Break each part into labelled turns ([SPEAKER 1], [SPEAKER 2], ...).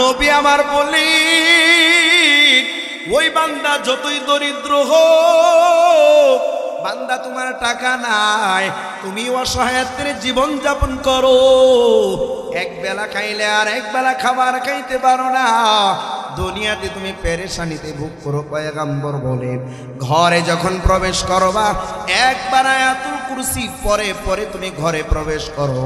[SPEAKER 1] নবী আমার বলেন ওই বান্দা যতই দরিদ্র হোক, বান্দা তোমার টাকা নাই, তুমি অসহায়ত্বের জীবন যাপন করো, এক বেলা খাইলে আর এক বেলা খাবার খাইতে পারো না, দুনিয়াতে তুমি পেরেশানিতে ভোগ করো। পয়গম্বর বলেন ঘরে যখন প্রবেশ করবা একবার আয়াতুল কুরসি পরে পরে তুমি ঘরে প্রবেশ করো,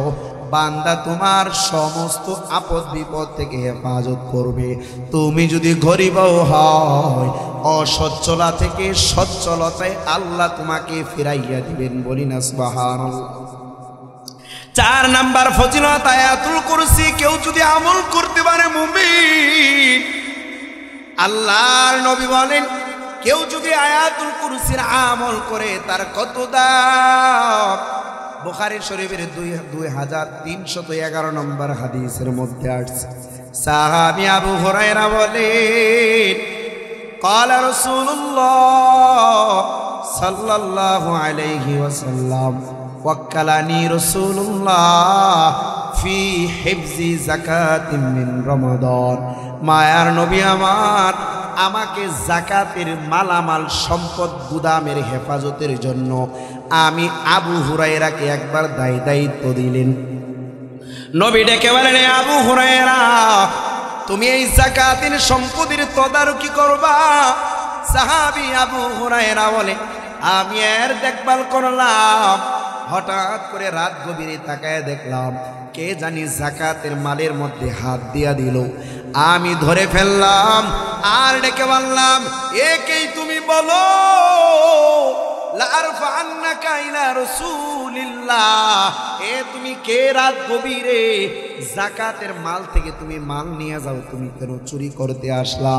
[SPEAKER 1] বান্দা তোমার সমস্ত আপদ বিপদ থেকে হেফাজত করবে। তুমি যদি গরিবও হয়, অসচ্ছলা থেকে সচ্ছলতায় আল্লাহ তোমাকে ফিরাইয়া দিবেন। বলি না সুবহানাল্লাহ। 4 নাম্বার ফজিলত আয়াতুল কুরসি কেউ যদি আমল করতে পারে মুমিন, আল্লাহর নবী বলেন কেউ যদি আয়াতুল কুরসির আমল করে তার কত দাম। বুখারী শরীফের 2311 নম্বর হাদিসের মধ্যে আসছে, সাহাবী আবু হুরায়রা বলেন ক্বালা রাসূলুল্লাহ সাল্লাল্লাহু আলাইহি ওয়াসাল্লাম ওয়াক্কালানি রাসূলুল্লাহ ফি হিফজি যাকাতিন মিন রমাদান। মায়ার নবী আমার আমাকে যাকাতের মালামাল সম্পদ গুদামের হেফাজতের জন্য আমি আবু হুরায়রাকে একবার দায়িত্ব দিলেন। নবী ডেকে বলেন, আবু হুরায়রা তুমি এই যাকাতের সম্পদের তদারকি করবা। সাহাবী আবু হুরায়রা বলে আমি এর দেখভাল করলাম, হঠাৎ করে রাত গভীরে তাকায় দেখলাম কে জানি যাকাতের মালের মধ্যে হাত দিয়া দিল, আমি ধরে ফেললাম আর ডেকে বললাম একেই তুমি বলো লা আরফান্নাকা ইলা রাসূলিল্লাহ, এ তুমি কে রাত গভীরে যাকাতের মাল থেকে তুমি মাল নিয়ে যাও, তুমি কেন চুরি করতে আসলা?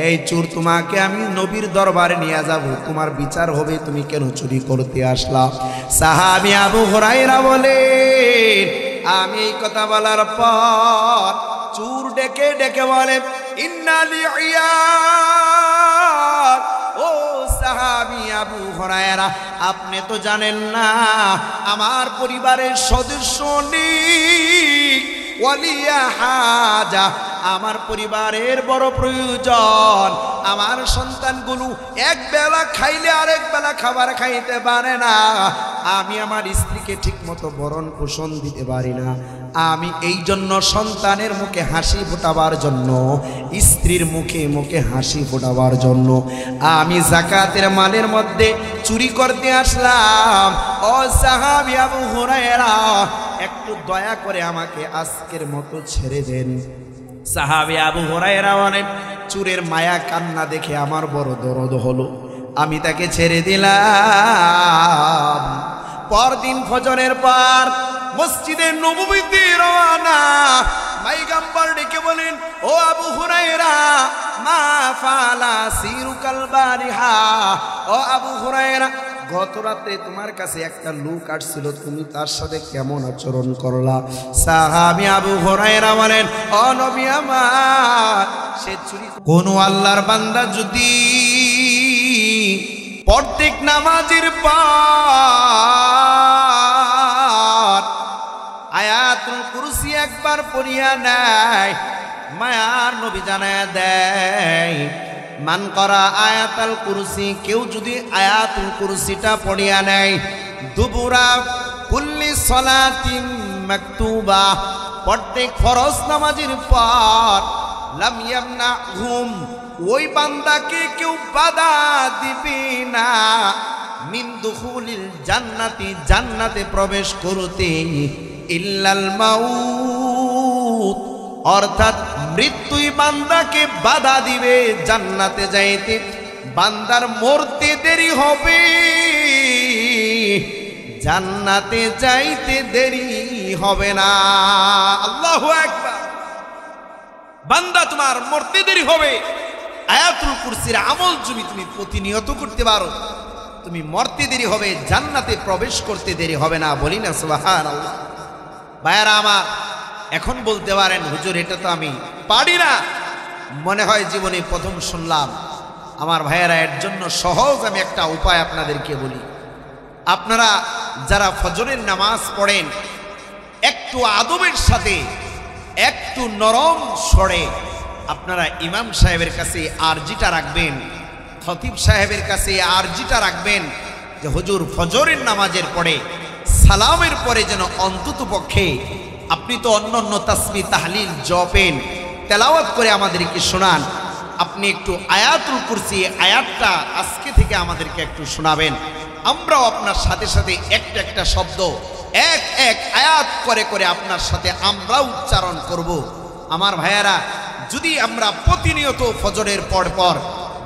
[SPEAKER 1] এই চোর তোমাকে আমি নবীর দরবারে নিয়ে যাব, তোমার বিচার হবে তুমি কেন চুরি করতে আসলা। সাহাবী আবু হুরায়রা বলে আমি এই কথা বলার পর চোর ডেকে ডেকে বলে ইন্না লিয়ার, ও সাহাবী আবু হুরায়রা আপনি তো জানেন না আমার পরিবারের সদস্য নেই, ওয়ালিয়া হাজা আমার পরিবারের বড় প্রয়োজন, আমার সন্তানগুলো এক বেলা খাইলে আরেক বেলা খাবার খাইতে পারে না, আমি আমার স্ত্রীকে ঠিক মতো ভরণ পোষণ দিতে পারি না, আমি এই জন্য সন্তানের মুখে হাসি ফোটাবার জন্য, স্ত্রীর মুখে মুখে হাসি ফোটাবার জন্য আমি যাকাতের মালের মধ্যে চুরি করতে আসলাম। ও সাহাবী আবু হুরায়রা একটু দয়া করে আমাকে আজকের মতো ছেড়ে দেন। সাহাবী আবু হুরায়রা বলেন চোরের মায়া কান্না দেখে আমার বড় দরদ হলো, আমি তাকে ছেড়ে দিলাম। পরদিন ফজরের পর মসজিদে নববীতে রওনা, পয়গম্বর ডেকে বলেন ও আবু হুরায়রা মা ফালা সিরুকাল বারিহা, ও আবু হুরায়রা গত রাতে তোমার কাছে একটা লোক আসছিল, তুমি তার সাথে কেমন আচরণ করলা? সাহাবী আবু হুরায়রা বলেন ও নবী আমার সে চুরি। কোন আল্লাহর বান্দা যদি প্রত্যেক নামাজের পর আয়াতুল কুরসি একবার পড়িয়া নেয়, মায়ার নবী জানায়া দেয় মান করা আয়াতুল কুরসি, কেউ যদি আয়াতুল কুরসিটা পড়িয়া নেয় দুবুরা কুল্লি সালাতিন মাকতুবা, প্রত্যেক ফরজ নামাজের পর লাম ইয়ামনাহুম, ওই বান্দাকে কেউ বাধা দিবে না মিন দুখুলিল জান্নাতি, জান্নাতে প্রবেশ করতে, ইল্লাল মাউত, অর্থাৎ মৃত্যুই বান্দাকে বাধা দিবে জান্নাতে যাইতে, বান্দার মরতে দেরি হবে, জান্নাতে যাইতে দেরি হবে না। আল্লাহু আকবার। বান্দা তোমার মরতে দেরি হবে, আয়াতুল কুরসির আমল যদি তুমি প্রতিনিয়ত করতে পারো তুমি মরতে দেরি হবে, জান্নাতে প্রবেশ করতে দেরি হবে না। বলি না সুবহানাল্লাহ। ভাইয়ারা আমার এখন বলতে পারেন হুজুর এটা তো আমি পারি না, মনে হয় জীবনে প্রথম শুনলাম। আমার ভাইয়ারা এর জন্য সহজ আমি একটা উপায় আপনাদেরকে বলি। আপনারা যারা ফজরের নামাজ পড়েন একটু আদবের সাথে একটু নরম স্বরে আপনারা ইমাম সাহেবের কাছে আরজিটা রাখবেন, খতিব সাহেবের কাছে আরজিটা রাখবেন যে হুজুর ফজরের নামাজের পরে সালামের পরে যেন অন্তত পক্ষে আপনি তো অন্যান্য তাসবিহ তাহলিল জপেন, তেলাওয়াত করে আমাদেরকে শোনান, আপনি একটু আয়াতুল কুরসি আয়াতটা আজকে থেকে আমাদেরকে একটু শোনাবেন। আমরাও আপনার সাথে সাথে একটা একটা শব্দ এক এক আয়াত করে করে আপনার সাথে আমরা উচ্চারণ করব। আমার ভাইয়েরা, যদি আমরা প্রতিনিয়ত ফজরের পর পর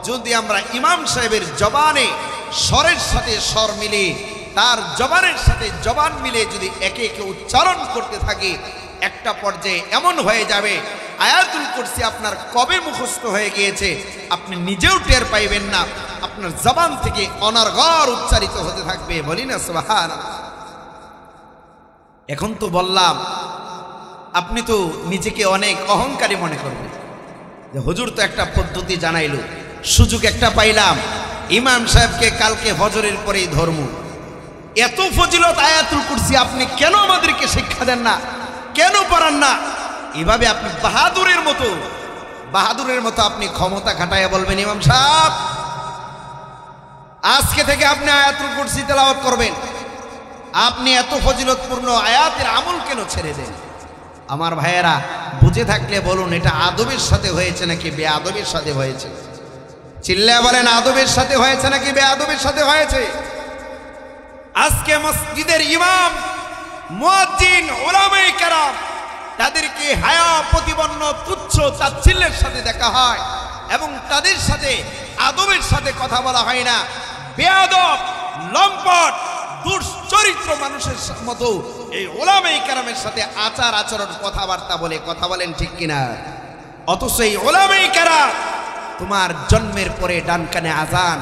[SPEAKER 1] যদি আমরা ইমাম সাহেবের জবানে স্বরের সাথে স্বর মিলে, তার জবানের সাথে জবান মিলে যদি একে একে উচ্চারণ করতে থাকি, একটা পর্যায়ে এমন হয়ে যাবে আয়াতুল কুরসি আপনার কবে মুখস্থ হয়ে গিয়েছে আপনি নিজেও টের পাইবেন না, আপনার জবান থেকে অনর্গল উচ্চারিত হতে থাকবে। বলি না সুবহানাল্লাহ। এখন তো বললাম, আপনি তো নিজেকে অনেক অহংকারী মনে করবেন যে হুজুর তো একটা পদ্ধতি জানাইল, সুযোগ একটা পাইলাম, ইমাম সাহেবকে কালকে ফজরের পরেই ধর্ম, এত ফজিলত আয়াতুল কুরসি আপনি কেন আমাদেরকে শিক্ষা দেন না, কেন পড়ান না? এভাবে আপনি বাহাদুরের মতো আপনি ক্ষমতা খাটাইয়া বলবেন ইমাম সাহেব আজকে থেকে আপনি আয়াতুল কুরসি তেলাওয়াত করবেন, আপনি এত ফজিলতপূর্ণ আয়াতের আমল কেন ছেড়ে দেন? আমার ভাইয়েরা, বুঝে থাকলে বলুন এটা আদবের সাথে হয়েছে নাকি বেআদবের সাথে হয়েছে? চিল্লায়া বলেন আদবের সাথে হয়েছে নাকি বেআদবের সাথে হয়েছে? আজকে মসজিদের ইমাম, মুয়াজ্জিন, উলামায়ে কেরাম তাদেরকে হায়া প্রতিপন্ন তুচ্ছ তাচ্ছিল্যের সাথে দেখা হয় এবং তাদের সাথে আদবের সাথে কথা বলা হয় না। বেয়াদব, লম্পট, দুশ্চরিত্র মানুষের মতো এই উলামায়ে কেরামের সাথে আচার আচরণ কথাবার্তা বলে, কথা বলেন ঠিক কিনা? অথচ এই উলামায়ে কেরাম তোমার জন্মের পরে ডান কানে আজান,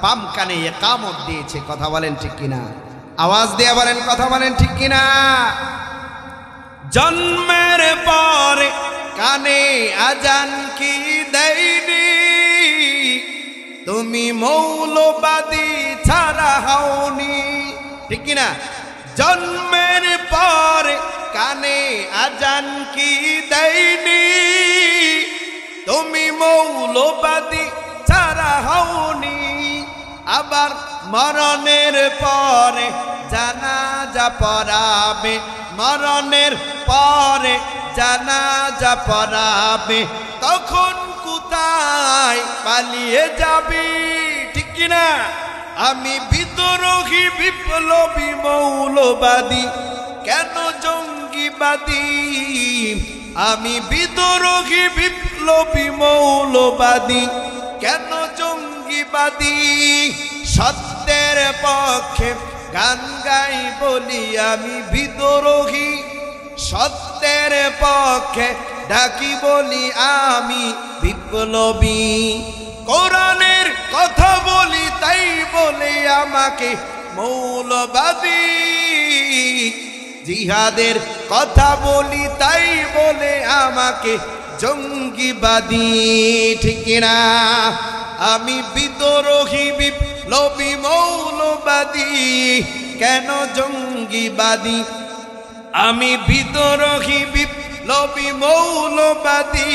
[SPEAKER 1] বাম কানে ইকামত দিয়েছে, কথা বলেন ঠিক কিনা? আওয়াজ দিয়ে বলেন কথা বলেন ঠিক কিনা? জন্মের পরে কানে আজান কি দেয়নি, তুমি মৌলবাদী ছাড়া হওনি, ঠিক কিনা? জন্মের পরে কানে আজান কি দেয়নি, তুমি মৌলবাদী ছাড়া হওনি। আবার মরণের পরে জানাজা পড়াবে, মরণের পরে জানাজা পড়াবে, তখন কোথায় পালিয়ে যাবি, ঠিক কিনা? আমি বিদ্রোহী বিপ্লবী মৌলবাদী, কেন জঙ্গিবাদী? আমি বিদ্রোহী বিপ্লবী মৌলবাদী, কেন জঙ্গিবাদী? সত্যের পক্ষে গান গাই বলি আমি বিদ্রোহী, সত্যের পক্ষে ডাকি বলি আমি বিপ্লবী। কোরআনের কথা বলি তাই বলে আমাকে মৌলবাদী, জিহাদের কথা বলি তাই বলে আমাকে জঙ্গিবাদী, ঠিক কিনা? আমি বিদ্রোহী বিপ্লবী মৌলবাদী, কেন জঙ্গিবাদী? আমি বিদ্রোহী বিপ্লবী মৌলবাদী,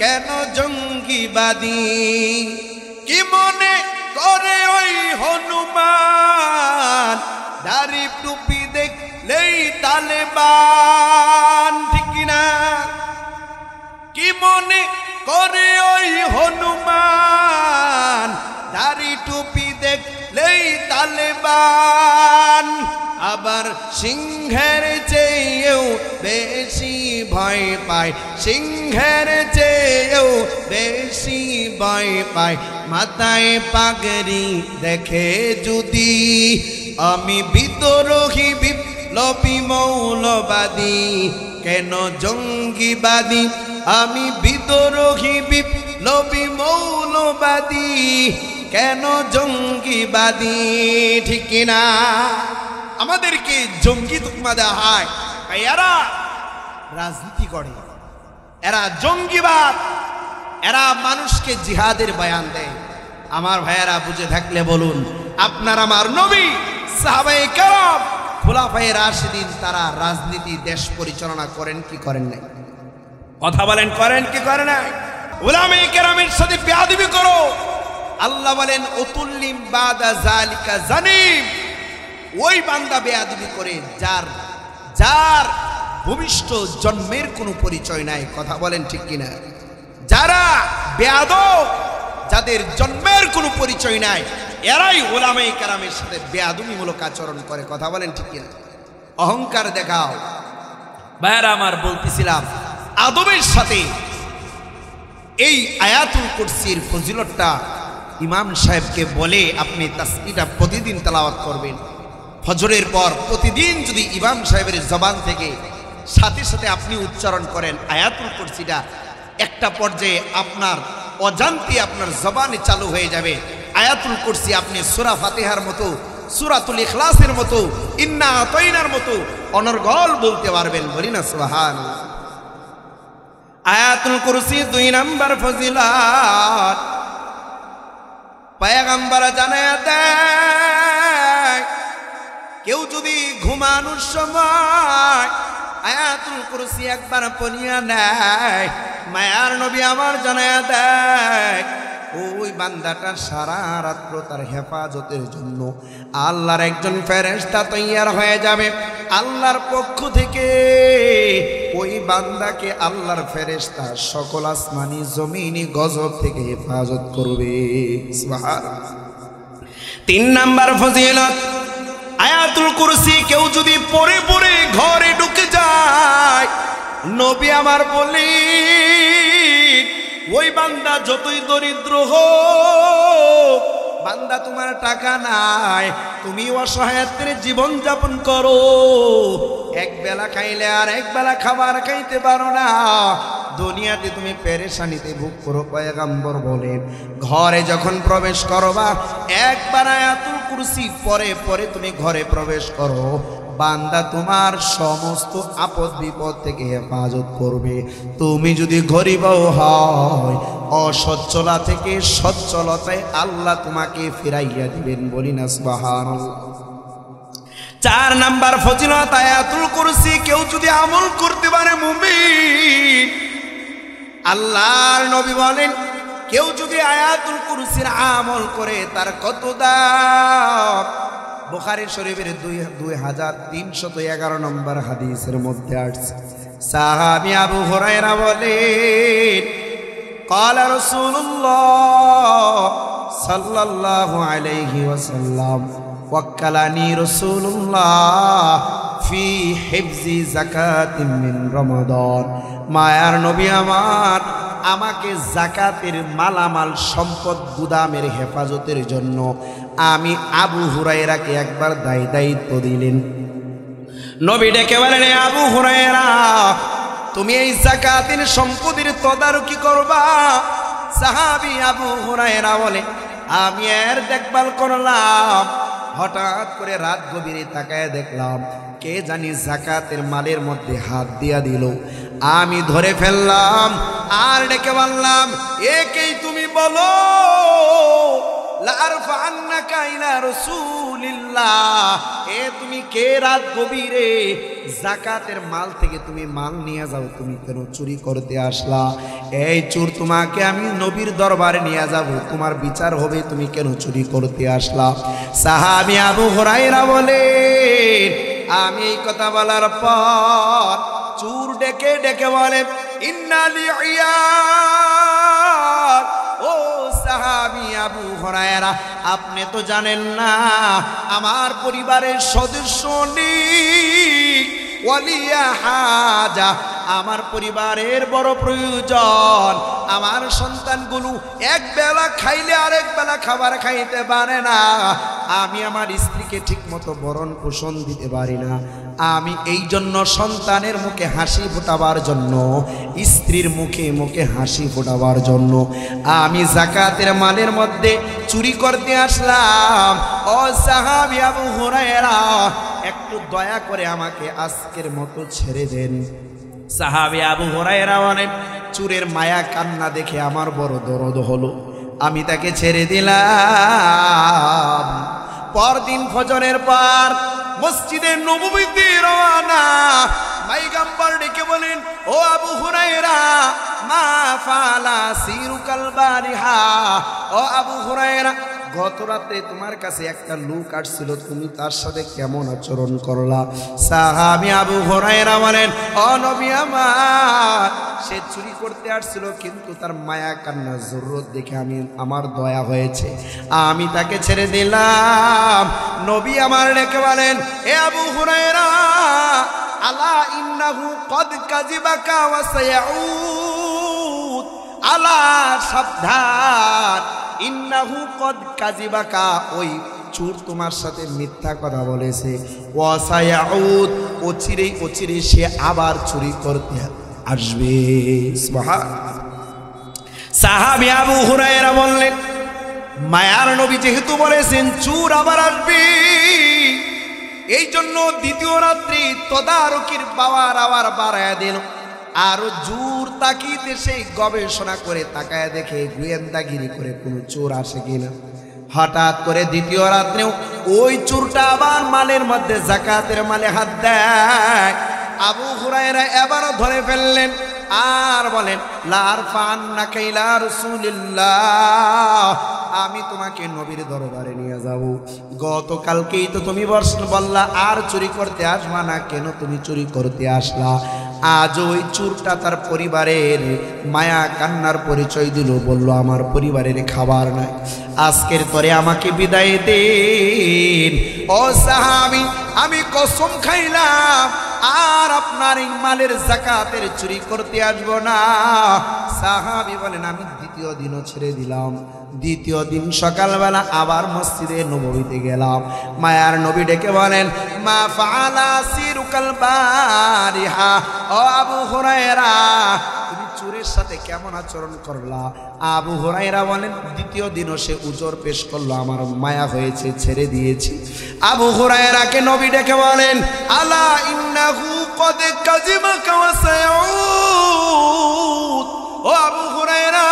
[SPEAKER 1] কেন জঙ্গিবাদী? কি মনে করে ওই হনুমান, দাড়ি টুপি দেখলেই তালেবান, ঠিক কিনা? কি মনে করে ওই হনুমান, দাড়ি টুপি দেখলেই তালেবান? আবার সিংহের চেয়েও বেশি ভয় পায়, সিংহের চেয়েও বেশি ভয় পায় মাথায় পাগড়ি দেখে যদি। আমি বিদ্রোহী বিপ্লবী মৌলবাদী, কেন জঙ্গিবাদী? আমি বিদ্রোহী বিপ্লবী মৌলবাদী, কেন জঙ্গিবাদী, ঠিক কিনা? আমাদেরকে জঙ্গি তুকমা দেওয়া হয়, এরা রাজনীতি করে, এরা জঙ্গিবাদ, এরা মানুষকে জিহাদের বয়ান দেয়। আমার ভাইয়েরা, বুঝে থাকলে বলুন, আপনার আমার নবী, সাহাবায়ে কেরাম, খোলাফায়ে রাশিদিন, তারা রাজনীতি দেশ পরিচালনা করেন কি করেন নাই? কথা বলেন করেন কি করে না? উলামায়ে কেরামের সাথে বেয়াদবি করো, আল্লাহ বলেন উতুল্লিম বাদা যালিকা জানিম। ওই বান্দা বেয়াদবি করে যার ভূমিষ্ঠ জন্মের কোনো পরিচয় নাই। কথা বলেন ঠিক কিনা? যারা বেয়াদব, যাদের জন্মের কোনো পরিচয় নাই, এরাই উলামায়ে কেরামের সাথে বেয়াদবিমূলক আচরণ করে। কথা বলেন ঠিক কিনা? অহংকার দেখাও। ভাইরা আমার, বলতেছিলাম আদবের সাথে এই আয়াতুল কুরসির ফজিলতটা ইমাম সাহেবকে বলে আপনি তাসবিহটা প্রতিদিন তেলাওয়াত করবেন। ফজরের পর প্রতিদিন যদি ইমাম সাহেবের জবান থেকে সাথে সাথে আপনি উচ্চারণ করেন আয়াতুল কুরসিটা, একটা পর্যায়ে আপনার অজান্তে আপনার জবানে চালু হয়ে যাবে আয়াতুল কুরসি। আপনি সূরা ফাতিহার মতো, সূরাতুল ইখলাসের মতো, ইন্না আতাইনার মতো অনর্গল বলতে পারবেন। বলি না সুবহানাল্লাহ। আয়াতুল কুরসি 2 নাম্বার ফজিলত পয়গম্বর জানায়া দেয়, কেউ যদি ঘুমানোর সময় আয়াতুল কুরসি একবার পড়িয়া নেয়, মায়ার নবী আমার জানায়া দেয় ওই বান্দাটা সারা রাত্র তার হেফাজতের জন্য আল্লাহর একজন ফেরেশতা তৈয়ার হয়ে যাবে। আল্লাহর পক্ষ থেকে ওই বান্দাকে আল্লাহর ফেরেশতা সকল আসমানি জমিনি গজব থেকে হেফাজত করবে। সুবহানাল্লাহ। 3 নাম্বার ফজিলত আয়াতুল কুরসি কেউ যদি পড়ে পড়ে ঘরে ঢুকে যায়, নবী আমার বলেন ওই বান্দা যতই দরিদ্র হোক, বান্দা তোমার টাকা নাই, তুমি অসহায়ত্বের জীবন যাপন করো, এক বেলা খাইলে আর এক বেলা খাবার খাইতে পারো না, দুনিয়াতে তুমি পেরেশানিতে ভোগ করো। পয়গম্বর বলেন ঘরে যখন প্রবেশ করবা একবার আয়াতুল কুরসি পরে পরে তুমি ঘরে প্রবেশ করো, বান্দা তোমার সমস্ত আপদ বিপদ থেকে হেফাজত করবে। তুমি যদি গরিবও হয়, অসচ্ছলা থেকে সচ্ছলতায় আল্লাহ তোমাকে ফিরাইয়া দিবেন। বলি না সুবহানাল্লাহ। 4 নাম্বার ফজিলত আয়াতুল কুরসি কেউ যদি আমল করতে পারে মুমিন, আল্লাহর নবী বলেন কেউ যদি আয়াতুল কুরসির আমল করে তার কত দাম। বুখারী শরীফের 2311 নম্বর হাদিসের মধ্যে আসছে, সাহাবী আবু হুরায়রা বলেন ক্বালা রাসূলুল্লাহ সাল্লাল্লাহু আলাইহি ওয়াসাল্লাম ওয়াক্কালানি রাসূলুল্লাহ ফি হিফজি যাকাতিন মিন রমাদান। মায়ার নবী আমার আমাকে যাকাতের মালামাল সম্পদ গুদামের হেফাজতের জন্য আমি আবু হুরায়রাকে একবার দায়িত্ব দিলেন। নবী ডেকে বলেন আবু হুরায়রা তুমি এই যাকাতের সম্পদের তদারকি করবা। সাহাবী আবু হুরায়রা বলে আমি এর দেখভাল করলাম। হঠাৎ করে রাত গভীরে তাকায় দেখলাম কে জানি যাকাতের মালের মধ্যে হাত দিয়া দিল। আমি ধরে ফেললাম আর ডেকে বললাম একেই তুমি বলো লারফান্নাকা ইলা রাসূলিল্লাহ, এ তুমি কে রাত গভীরে যাকাতের মাল থেকে তুমি মাল নিয়ে যাও, তুমি কেন চুরি করতে আসলা? এই চোর তোমাকে আমি নবীর দরবারে নিয়ে যাব, তোমার বিচার হবে, তুমি কেন চুরি করতে আসলা? সাহাবী আবু হুরায়রা বলে আমি এই কথা বলার পর চোর ডেকে ডেকে বলে ইন্না লিয়ার, ও সাহাবী আবু হুরায়রা আপনি তো জানেন না আমার পরিবারের সদস্য নেই, ওয়ালিয়া হাজা আমার পরিবারের বড় প্রয়োজন, আমার সন্তানগুলো এক বেলা খাইলে আরেক বেলা খাবার খাইতে পারে না, আমি আমার স্ত্রীকে ঠিক মতো ভরণ পোষণ দিতে পারি না, আমি এই জন্য সন্তানের মুখে হাসি ফোটাবার জন্য, স্ত্রীর মুখে মুখে হাসি ফোটাবার জন্য আমি যাকাতের মালের মধ্যে চুরি করতে আসলাম। ও সাহাবী আবু হুরায়রা একটু দয়া করে আমাকে আজকের মতো ছেড়ে দেন। সাহাবী আবু হুরায়রা বলেন চোরের মায়া কান্না দেখে আমার বড় দরদ হলো, আমি তাকে ছেড়ে দিলাম। পরদিন ফজরের পর মসজিদে নববীতে রওনা। পয়গম্বর ডেকে বলে বলেন, ও আবু হুরায়রা, মা ফালা সিরুকাল বারিহা, ও আবু হুরায়রা, গত রাতে তোমার কাছে একটা লোক আসছিল, তুমি তার সাথে কেমন আচরণ করলা? সাহাবী আবু হুরায়রা বলেন, ও নবী আমার, সে চুরি করতে আসছিল, কিন্তু তার মায়া কান্না জরুরত দেখে আমার দয়া হয়েছে, আমি তাকে ছেড়ে দিলাম। নবী আমার ডেকে বলেন, এ আবু হুরায়রা, আলা ইন্নাহু কদ কাযিবাকা ওয়া সায়াউদ, আলা সাবধান, ইন্নাহু কদ কাযিবাকা, ওই চোর তোমার সাথে মিথ্যা কথা বলেছে, ওয়া সায়াউদ, অচিরে সে আবার চুরি করতে আসবে। সুবহানাল্লাহ। সাহাবী আবু হুরায়রা বললেন, মায়ার নবী যেহেতু বলেছেন চোর আবার আসবে, এই জন্য দ্বিতীয় রাত্রি তদারকির পাওয়ার আবার বাড়ায় দিল। আরো জোর তাকিতে সেই গবেষণা করে তাকায় দেখে গোয়েন্দাগিরি করে কোনো চোর আসে কিনা। হঠাৎ করে দ্বিতীয় রাত্রেও ওই চোরটা আবার মালের মধ্যে যাকাতের মালে হাত দেয়। আবু হুরায়রা এবারও ধরে ফেললেন আর বলেন, লারফান্নাকা ইলা রাসূলিল্লাহ, আমি তোমাকে নবীর দরবারে নিয়ে যাব। গতকালকেই তো তুমি বললা আর চুরি করতে আসবা না, কেন তুমি চুরি করতে আসলা? আজ ওই চোরটা তার পরিবারের মায়া কান্নার পরিচয় দিল, বলল আমার পরিবারের খাবার নাই, আজকের পরে আমাকে বিদায় দিন। ও সাহাবী, আমি কসম খাইলাম আর আপনার এই মালের যাকাতের চুরি করতে আসবো না। সাহাবী বলেন, আমি দ্বিতীয় দিনও ছেড়ে দিলাম। দ্বিতীয় দিন সকালবেলা আবার মসজিদে নববীতে গেলাম। মায়ার নবী ডেকে বলেন, মা ফাআলা সিরুকাল বারিহা, ও আবু হুরায়রা, তুমি চোরের সাথে কেমন আচরণ করলা? আবু হুরায়রা বলেন, দ্বিতীয় দিনও সে উজর পেশ করলো, আমার মায়া হয়েছে, ছেড়ে দিয়েছি। আবু হুরায়রাকে নবী ডেকে বলেন, আলা ইন্নাহু কদ কাযিবাকা ওয়া সায়াউদ, ও আবু হুরায়রা,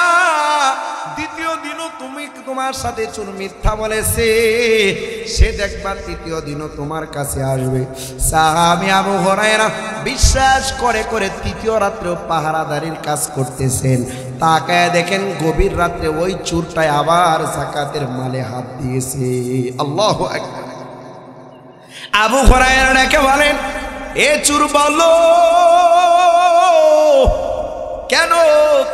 [SPEAKER 1] দ্বিতীয় দিনও তুমি তোমার সাথে চোর মিথ্যা বলেছে, সে দেখবা তৃতীয় দিনও তোমার কাছে আসবে। সাহাবী আবু হুরায়রা বিশ্বাস করে করে তৃতীয় রাত্রেও পাহারাদারির কাজ করতেছেন। তাকায় দেখেন গভীর রাত্রে ওই চোরটায় আবার যাকাতের মালে হাত দিয়েছে। আল্লাহু আকবার। আবু হুরায়রা ডেকে বলেন, এ চোর বলো, কেন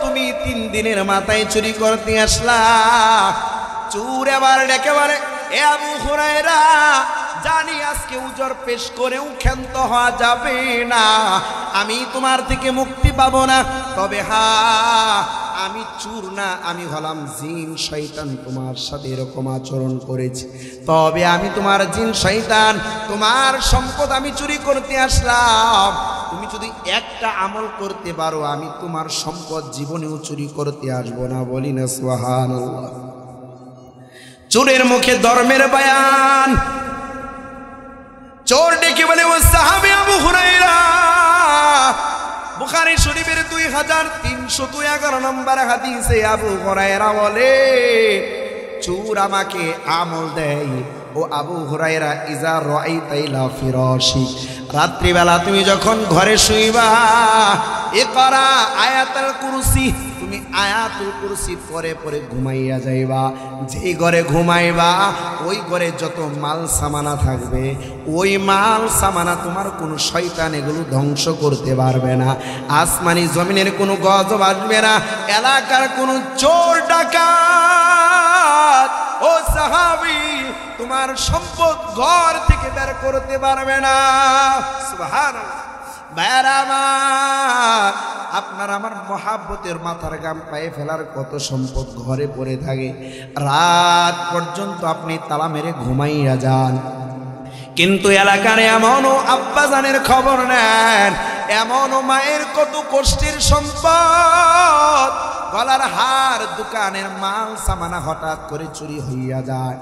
[SPEAKER 1] তুমি 3 দিনের মাথায় চুরি করতে আসলা? চোর এবার ডেকে বলে, এ আবু হুরায়রা, জানি আজকে উজর পেশ করেও ক্ষান্ত হওয়া যাবে না, আমি তোমার থেকে মুক্তি পাবো না, তবে হ্যাঁ, আমি চোর না, আমি হলাম জিন শয়তান, তোমার সাথে এরকম আচরণ করেছি, তবে আমি তোমার জিন শয়তান, তোমার সম্পদ আমি চুরি করতে আসলাম। তুমি যদি একটা আমল করতে পারো, আমি তোমার সম্পদ জীবনেও চুরি করতে আসবো না। বলি না সুবহানাল্লাহ। চোরের মুখে ধর্মের বয়ান। চোর ডেকে বলে, ও সাহাবী আবু হুরায়রা, বুখারী শরীফের 2311 নম্বর হাদিসে আবু হুরায়রা বলে, চোর আমাকে আমল দেয়, ও আবু হুরায়রা, ইজা রাআইতা ইলা ফিরাশি, রাত্রিবেলা তুমি যখন ঘরে শুইবা, ইকরা আয়াতুল কুরসি, তুমি আয়াতুল কুরসি পরে পরে ঘুমাইয়া যাইবা। যেই ঘরে ঘুমাইবা ওই ঘরে যত মাল সামানা থাকবে, ওই মাল সামানা তোমার কোনো শয়তান এগুলো ধ্বংস করতে পারবে না। আসমানি জমিনের কোনো গজব আসবে না, এলাকার কোনো চোর ডাকাত, ও সাহাবী, তোমার সম্পদ ঘর থেকে বের করতে পারবে না। সুবহানাল্লাহ। ভাইরা আমার, আপনার আমার মহাব্বতের মাথার গাম পায়ে ফেলার কত সম্পদ ঘরে পড়ে থাকে, রাত পর্যন্ত আপনি তালা মেরে ঘুমাইয়া যান, কিন্তু এলাকার এমনও আব্বাজানের খবর নেন, এমনও মায়ের কত কষ্টের সম্পদ, গলার হার, দোকানের মাল সামানা হঠাৎ করে চুরি হইয়া যায়,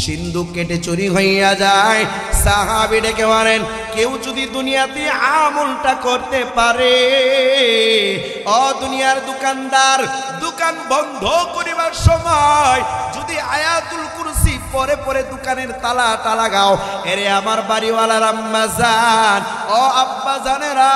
[SPEAKER 1] সিন্ধুক কেটে চুরি হইয়া যায়। সাহাবী ডেকে বলেন, কেউ যদি দুনিয়াতে আমলটা করতে পারে, ও দুনিয়ার দোকানদার, দোকান বন্ধ করিবার সময় যদি আয়াতুল কুরসি পরে পরে দোকানের তালাটা লাগাও, এরে আমার বাড়িওয়ালার আম্মা জান, ও আব্বা জানেরা,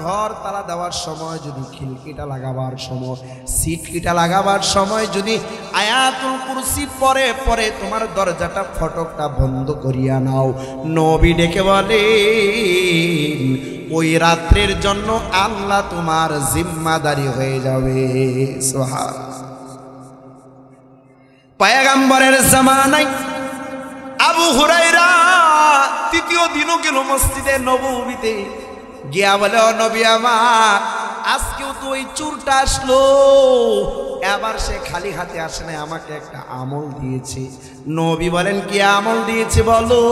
[SPEAKER 1] ঘর তালা দেওয়ার সময় যদি খিলকিটা লাগাবার সময়, সিটকিটা লাগাবার সময় যদি আয়াতুল কুরসি পরে পরে তোমার দরজাটা ফটকটা বন্ধ করিয়া নাও, নবী ডেকে বলেন ওই রাত্রের জন্য আল্লাহ তোমার জিম্মাদারি হয়ে যাবে। সুবহানাল্লাহ। পয়গম্বরের জামানায় আবু হুরায়রা তৃতীয় দিনও গেল মসজিদে নববীতে, গিয়া বলে ও নবী আমার, আজকেও তো ওই চুরটা আসলো, এবার সে খালি হাতে আসে না, আমাকে একটা আমল দিয়েছে। নবী বলেন কি আমল দিয়েছে বলো?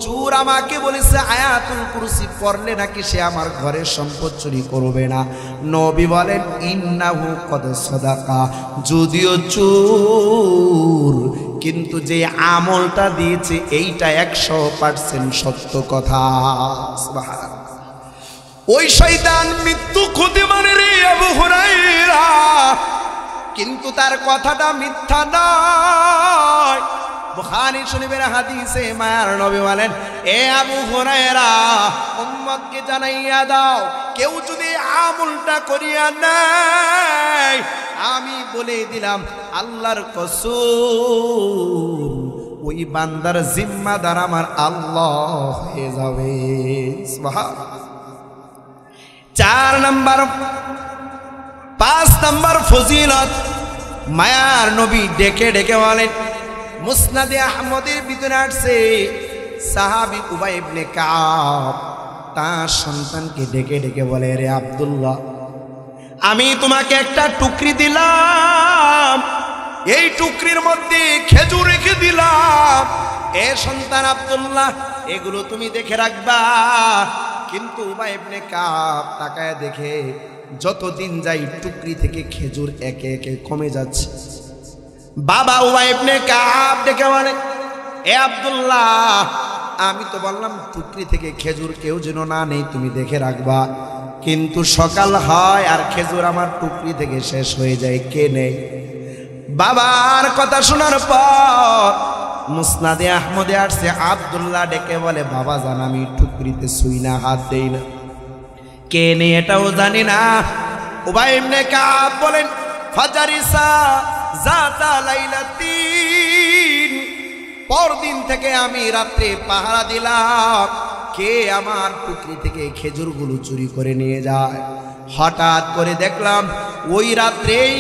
[SPEAKER 1] চুর আমাকে বলেছে আয়াতুল কুরসি পড়লে নাকি সে আমার ঘরের সম্পদ চুরি করবে না। নবী বলেন ইন্নাহু কদ সাদাকা, যদিও চুর কিন্তু যে আমলটা দিয়েছে এইটা 100% সত্য কথা। সুবহানাল্লাহ। ওই শয়তান মৃত্যু খুঁজে মানে রে আবু হুরায়রা, কিন্তু তার কথাটা মিথ্যা নয়। বুখারী শরীফের হাদিসে মায়ার নবী বলেন, এ আবু হুরায়রা, উম্মতকে জানাইয়া দাও, কেউ যদি আমলটা করিয়া নেয়, আমি বলে দিলাম আল্লাহর কসম ওই বান্দার জিম্মাদার আমার আল্লাহ হয়ে যাবে। সুবহানাল্লাহ। 4 নম্বর 5 নম্বর ফজিলত মায়ার নবী ডেকে ডেকে বলেন, মুসনাদে আহমদের ভিতরে আসছে সাহাবী উবাই ইবনে কাব তার সন্তানকে ডেকে ডেকে বলে, রে আব্দুল্লাহ, আমি তোমাকে একটা টুকরি দিলাম, এই টুকরির মধ্যে খেজুর রেখে দিলাম, এ সন্তান আব্দুল্লাহ, এগুলো তুমি দেখে রাখবা। কিন্তু উবাই ইবনে কাব তাকায় দেখে যতদিন যাই টুকরি থেকে খেজুর একে একে কমে যাচ্ছে। বাবা উবাই ইবনে কাব ডেকে বলে, এ আব্দুল্লাহ, আমি তো বললাম টুকরি থেকে খেজুর কেউ যেন না নেই, তুমি দেখে রাখবা, কিন্তু সকাল হয় আর খেজুর আমার টুকরি থেকে শেষ হয়ে যায়, কে নেই? বাবার কথা শোনার পর মুসনাদে আহমদে আসছে আব্দুল্লাহ ডেকে বলে, বাবা জান, আমি টুকরিতে ছুঁই না, হাত দেই না, কে নেই এটাও জানি না। উবাই ইবনে কাব বলেন, ফাজারিসা জাতা লাইলাতিন, পরদিন থেকে আমি রাত্রে পাহারা দিলাম, কে আমার টুকরি থেকে খেজুরগুলো চুরি করে নিয়ে যায়। হঠাৎ করে দেখলাম ওই রাত্রেই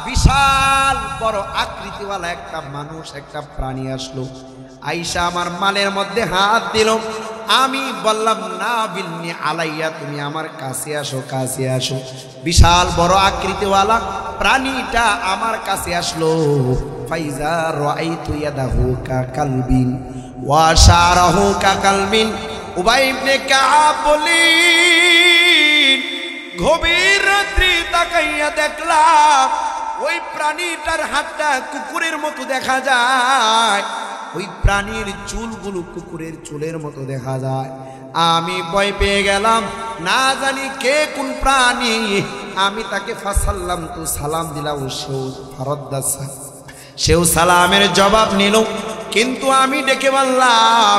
[SPEAKER 1] বিশাল বড় আকৃতিওয়ালা একটা মানুষ, একটা প্রাণী আসলো, আইসা আমার মালের মধ্যে হাত দিল। আমি বললাম না বিলনি আলাইয়া, তুমি আমার কাছে আসো, কাছে আসো। বিশাল বড় আকৃতিওয়ালা প্রাণীটা আমার কাছে আসলো। ফাইজা রাআইতু ইয়াদাহু কাকালবিন ওয়া শারাহু কাকালবিন। উবাই ইবনে কাব বলেন, গভীর রাত্রি তাকাইয়া দেখলাম ওই প্রাণীটার হাতটা কুকুরের মতো দেখা যায়, ওই প্রাণীর চুলগুলো কুকুরের চুলের মতো দেখা যায়। আমি ভয় পেয়ে গেলাম, না জানি কে কোন প্রাণী। আমি তাকে ফাসাল্লাম তো সালাম দিলাম, সেও সালামের জবাব নিল। কিন্তু আমি ডেকে বললাম,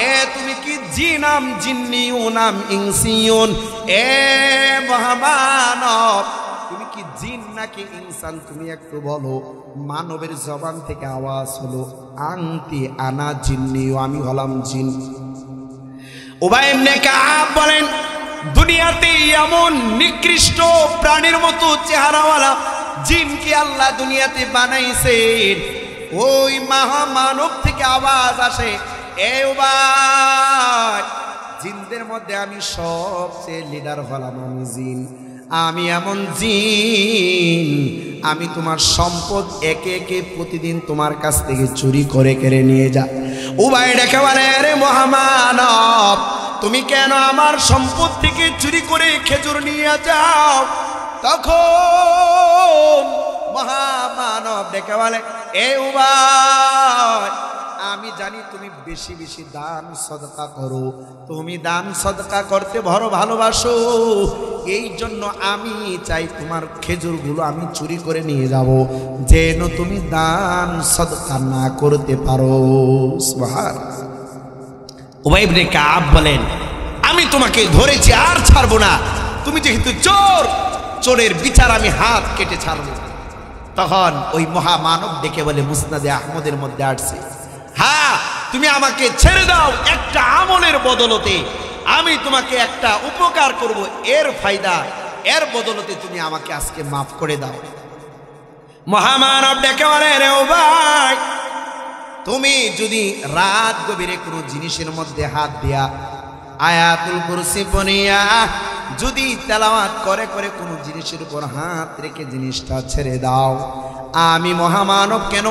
[SPEAKER 1] এ তুমি কি জিনাম জিন্নিউন নাম ইনসিউন, এ মহামানব, তুমি কি জিন নাকি ইনসান, তুমি একটু বলো। মানবের জবান থেকে আওয়াজ হলো, আনতি আনা জিন্নিউ, আমি হলাম জিন। উবাই ইবনে কাব বলেন, দুনিয়াতে এমন নিকৃষ্ট প্রাণীর মতো চেহারাওয়ালা জিনকে আল্লাহ দুনিয়াতে বানাইছেন। ওই মহামানব থেকে আওয়াজ আসে, এ উবাই, জিনদের মধ্যে আমি সবচেয়ে লিডার হলাম, আমি জিন। আমি এমন জিন, আমি তোমার সম্পদ একে একে প্রতিদিন তোমার কাছ থেকে চুরি করে কেড়ে নিয়ে যা। উবাই ডেকে বলে, রে মহামানব, তুমি কেন আমার সম্পদ থেকে চুরি করে খেজুর নিয়ে যাও? তখন মহামানব ডেকে বলে, এ উবাই, আমি জানি তুমি বেশি বেশি দান সদকা করো, তুমি দান সদকা করতে বড় ভালোবাসো, এই জন্য আমি চাই তোমার খেজুরগুলো আমি চুরি করে নিয়ে যাব, যেন তুমি দান সদকা না করতে পারো। সুবহানাল্লাহ। উবাই ইবনে কাব বলেন, আমি তোমাকে ধরেছি আর ছাড়বো না, তুমি যেহেতু চোর, চোরের বিচার আমি হাত কেটে ছাড়বো। তখন ওই মহামানব ডেকে বলে, মুসনাদে আহমদের মধ্যে আসছে, হ্যাঁ তুমি আমাকে ছেড়ে দাও, একটা আমলের বদলতে আমি তোমাকে একটা উপকার করব, এর ফায়দা, এর বদলতে তুমি আমাকে আজকে মাফ করে দাও। মহামানব ডেকে বলে, রে উবাই, তুমি যদি রাত গভীরে কোনো জিনিসের মধ্যে হাত দিয়া আয়াতুল কুরসি পড়িয়া যদি তেলাওয়াত করে করে কোনো জিনিসের উপর হাত রেখে জিনিসটা ছেড়ে দাও, আমি মহামানব কেন,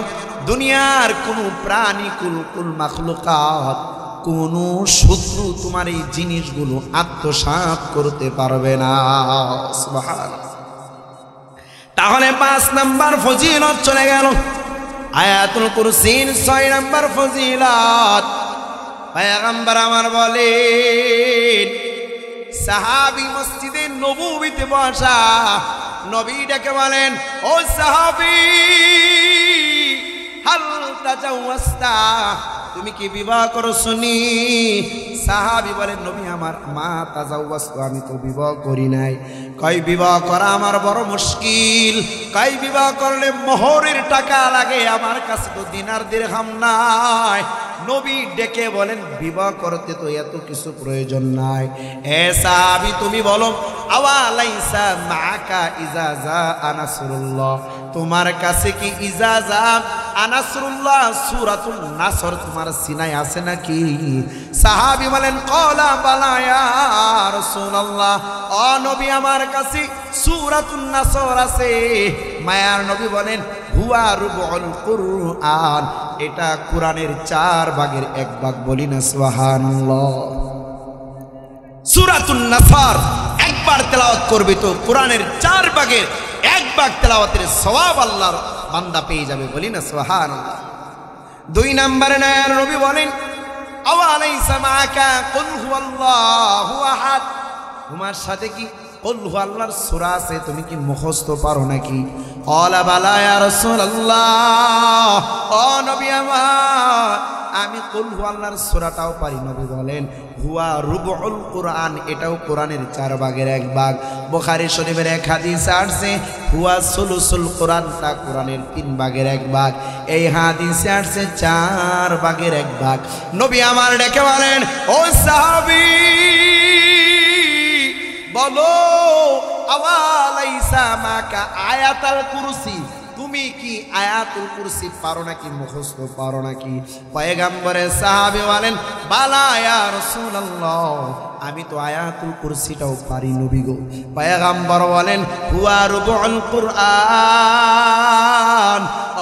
[SPEAKER 1] দুনিয়ার কোনো প্রাণী, কুল মাখলুকাত, কোনো শত্রু তোমার এই জিনিসগুলো আত্মসাৎ করতে পারবে না। সুবহানাল্লাহ। তাহলে 5 নাম্বার ফজিলত চলে গেল। আয়াতুল কুরসির 6 নাম্বার ফজিলত পয়গম্বর আমার বলেন, সাহাবী মসজিদে নববীতে বসা, নবী ডেকে বলেন, ও সাহাবী, হাল তাজাওয়াজতা, তুমি কি বিবাহ করছনি? সাহাবী বলেন, নবী আমার, মা তাজাওয়াজতু, আমি তো বিবাহ করি নাই। কই বিবাহ করা আমার বড় মুশকিল, কই বিবাহ করলে মোহরের টাকা লাগে, আমার কাছে তো দিনার দিরহাম নাই। নবী ডেকে বলেন, বিবাহ করতে তো এত কিছু প্রয়োজন নাই। এ সাহাবী, তুমি বলো, আওয়ালাইসা মাকা ইজাজা আনাসরুল্লাহ, তোমার কাছে কি ইজাজা আনাসরুল্লাহ সূরাতুন নাসর তোমার সিনায় আছে নাকি? সাহাবী বলেন, ক্বালা বালা ইয়া রাসূলুল্লাহ, ও নবী আমার কাছে সূরাতুন নাসর আছে। মায়ার নবী বলেন, হুয়া রুবুল কুরআন, এটা কোরআনের 4 ভাগের 1 ভাগ, বলি না সুবহানাল্লাহ। সূরাতুন নাসর একবার তেলাওয়াত করবে তো কোরআনের 4 ভাগের 1 ভাগ তেলাওয়াতের সওয়াব আল্লাহর বান্দা পেয়ে যাবে, বলি না সুবহানাল্লাহ। 2 নম্বরে নয়ার নবী বলেন, আওয়ালাইসা মাকা কুল হুয়াল্লাহু আহাদ, তোমার সাথে কি কুল হুয়াল্লাহর সূরা আছে, তুমি কি মুখস্থ পারো নাকি? ক্বালা বালা ইয়া রাসূলুল্লাহ, ও নবী আমার, আমি কুল হুয়াল্লাহর সূরাটাও পারি। নবী বলেন, হুয়া রুবুল কুরআন, এটাও কোরআনের 4 ভাগের 1 ভাগ। বুখারী শরীফের এক হাদিস আসছে, হুয়া সুলুসুল কুরআন, তা কোরআনের 3 ভাগের 1 ভাগ। এই হাদিসে আসছে 4 ভাগের 1 ভাগ। নবী আমার ডেকে বলেন, ও সাহাবী, বলো, আওয়ালাইসা মাকা আয়াতুল কুরসি, তুমি কি আয়াতুল কুরসি পারো নাকি, মুখস্থ পারো নাকি? পয়গম্বরের সাহাবী বলেন, বালা ইয়া রাসূলুল্লাহ, আমি তো আয়াতুল কুরসিটাও পারি নবী গো। পয়গম্বর বলেন, হুয়া রুবুল কুরআন,